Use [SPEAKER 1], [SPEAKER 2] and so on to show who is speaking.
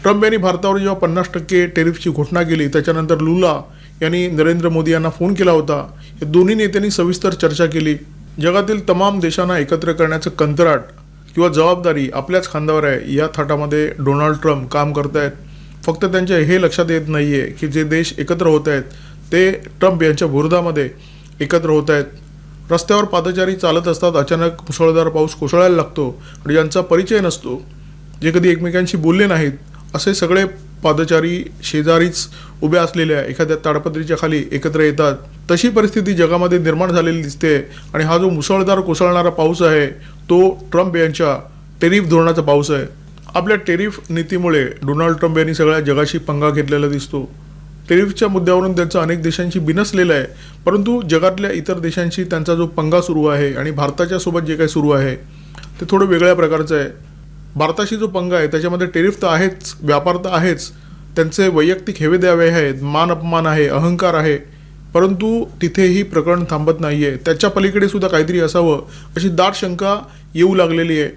[SPEAKER 1] Trump यांनी भारतावर जेव्हा 50% टेरिफची घोषणा केली त्याच्यानंतर लुला यांनी नरेंद्र मोदी यांना फोन केला होता. या दोन्ही नेत्यांनी सविस्तर चर्चा केली. जगातील तमाम देशांना एकत्र करण्याचं कंत्राट किंवा जबाबदारी आपल्याच खांद्यावर आहे. या थाटामध्ये डोनाल्ड ट्रम्प काम करत आहेत. फक्त त्यांच्या हे लक्षात येत नाही आहे की जे देश एकत्र होत आहेत ते ट्रम्प यांच्या भुर्दामध्ये एकत्र होत आहेत. रस्त्यावर पादचारी चालत असतात, अचानक मुसळधार पाऊस कोसळायला लागतो आणि ज्यांचा परिचय नसतो, जे कधी एकमेकांशी बोलले नाहीत, असे सगळे पादचारी शेजारीच उभे असलेल्या एखाद्या ताडपत्रीच्या खाली एकत्र येतात. तशी परिस्थिती जगामध्ये निर्माण झालेली दिसते. आणि हा जो मुसळधार कोसळणारा पाऊस आहे तो ट्रम्प यांच्या टेरिफ धोरणाचा पाऊस आहे. आपल्या टेरिफ नीतीमुळे डोनाल्ड ट्रम्प यांनी सगळ्या जगाशी पंगा घेतलेला दिसतो. टेरिफच्या मुद्द्यावरून त्यांचा अनेक देशांशी बिनसलेला आहे, परंतु जगातल्या इतर देशांशी त्यांचा जो पंगा सुरू आहे आणि भारताच्या सोबत जे काही सुरू आहे ते थोडं वेगळ्या प्रकारचं आहे. भारताशी जो पंगा आहे त्याच्यामध्ये टेरिफ तर आहेच, व्यापार तर आहेच, त्यांचे वैयक्तिक हेवे द्यावे आहेत, मान अपमान आहे, अहंकार आहे, परंतु तिथेही प्रकरण थांबत नाही आहे. त्याच्या पलीकडे सुद्धा काहीतरी असावं अशी दाट शंका येऊ लागलेली आहे.